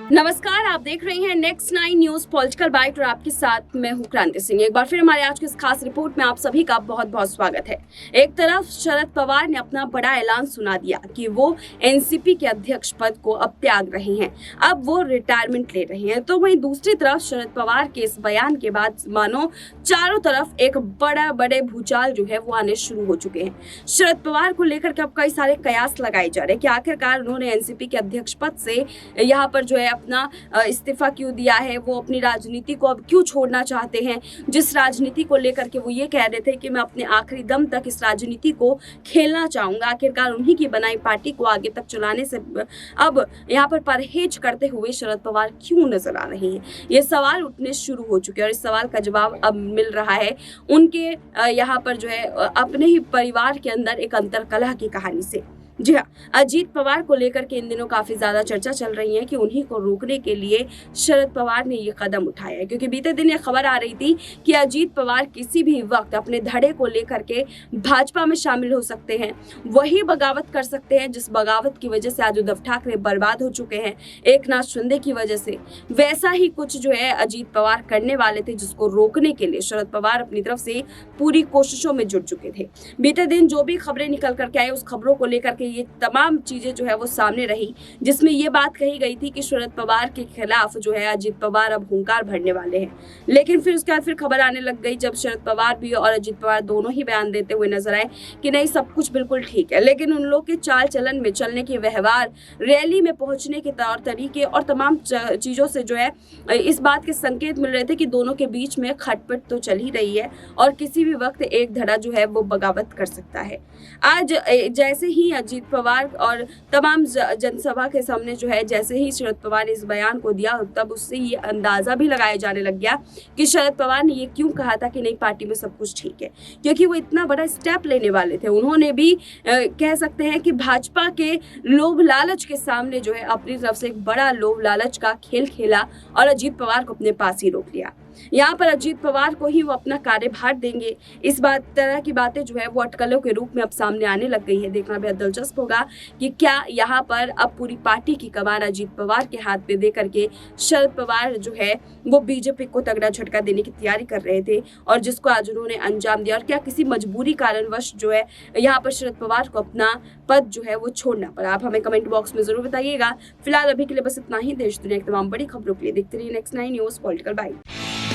नमस्कार, आप देख रहे हैं नेक्स्ट 9 न्यूज पॉलिटिकल बाइट और आपके साथ मैं हूं क्रांति सिंह। एक बार फिर हमारे आज की इस खास रिपोर्ट में आप सभी का बहुत बहुत स्वागत है। एक तरफ शरद पवार ने अपना बड़ा ऐलान सुना दिया कि वो एनसीपी के अध्यक्ष पद को अब त्याग रहे हैं, अब वो रिटायरमेंट ले रहे हैं। तो वहीं दूसरी तरफ शरद पवार के इस बयान के बाद मानो चारों तरफ एक बड़े भूचाल जो है वो आने शुरू हो चुके हैं। शरद पवार को लेकर के अब कई सारे कयास लगाए जा रहे हैं कि आखिरकार उन्होंने एनसीपी के अध्यक्ष पद से यहाँ पर जो है अपना इस्तीफा क्यों दिया है, वो अपनी राजनीति को अब क्यों छोड़ना चाहते हैं। जिस राजनीति को लेकर के वो ये कह रहे थे कि मैं अपने आखिरी दम तक इस राजनीति को खेलना चाहूंगा, आखिरकार उन्हीं की बनाई पार्टी को आगे तक चलाने से अब यहाँ पर परहेज करते हुए शरद पवार क्यों नजर आ रहे हैं, ये सवाल उठने शुरू हो चुके हैं। और इस सवाल का जवाब अब मिल रहा है उनके यहाँ पर जो है अपने ही परिवार के अंदर एक अंतर्कलह की कहानी से। जी हाँ, अजीत पवार को लेकर के इन दिनों काफी ज्यादा चर्चा चल रही है कि उन्हीं को रोकने के लिए शरद पवार ने ये कदम उठाया है, क्योंकि बीते दिन ये खबर आ रही थी कि अजीत पवार किसी भी वक्त अपने धड़े को लेकर के भाजपा में शामिल हो सकते हैं, वही बगावत कर सकते हैं जिस बगावत की वजह से आज उद्धव ठाकरे बर्बाद हो चुके हैं एकनाथ शिंदे की वजह से। वैसा ही कुछ जो है अजीत पवार करने वाले थे, जिसको रोकने के लिए शरद पवार अपनी तरफ से पूरी कोशिशों में जुट चुके थे। बीते दिन जो भी खबरें निकल करके आई, उस खबरों को लेकर के ये तमाम चीजें जो है वो सामने रही, जिसमें ये बात कही गई थी कि शरद पवार के खिलाफ जो है अजीत पवार अब हुंकार भरने वाले हैं। लेकिन फिर उसके बाद फिर खबर आने लग गई, जब शरद पवार भी और अजीत पवार दोनों ही बयान देते हुए नजर आए कि नहीं, सब कुछ बिल्कुल ठीक है। लेकिन उन लोग के चाल चलन में, चलने के व्यवहार, रैली में पहुंचने के तौर तरीके और तमाम चीजों से जो है इस बात के संकेत मिल रहे थे कि दोनों के बीच में खटपट तो चल ही रही है और किसी भी वक्त एक धड़ा जो है वो बगावत कर सकता है। आज जैसे ही अजीत पवार और तमाम जनसभा के सामने जो है जैसे ही शरद पवार ने इस बयान को दिया, तब उससे ये अंदाजा भी लगाया जाने लग गया कि शरद पवार ने ये क्यों कहा था कि नहीं, पार्टी में सब कुछ ठीक है, क्योंकि वो इतना बड़ा स्टेप लेने वाले थे। उन्होंने भी कह सकते हैं कि भाजपा के लोभ लालच के सामने जो है अपनी तरफ से एक बड़ा लोभ लालच का खेल खेला और अजीत पवार को अपने पास ही रोक लिया। यहाँ पर अजीत पवार को ही वो अपना कार्यभार देंगे, इस तरह की बातें जो है वो अटकलों के रूप में अब सामने आने लग गई है। देखना बेहद दिलचस्प होगा कि क्या यहाँ पर अब पूरी पार्टी की कमान अजीत पवार के हाथ में दे करके शरद पवार जो है वो बीजेपी को तगड़ा झटका देने की तैयारी कर रहे थे और जिसको आज उन्होंने अंजाम दिया, और क्या किसी मजबूरी कारणवश जो है यहाँ पर शरद पवार को अपना पद जो है वो छोड़ना पड़ा। आप हमें कमेंट बॉक्स में जरूर बताइएगा। फिलहाल अभी के लिए बस इतना ही। देश दुनिया की तमाम बड़ी खबरों के लिए देखते रहिए नेक्स्ट 9 न्यूज पॉलिटिकल बाइट।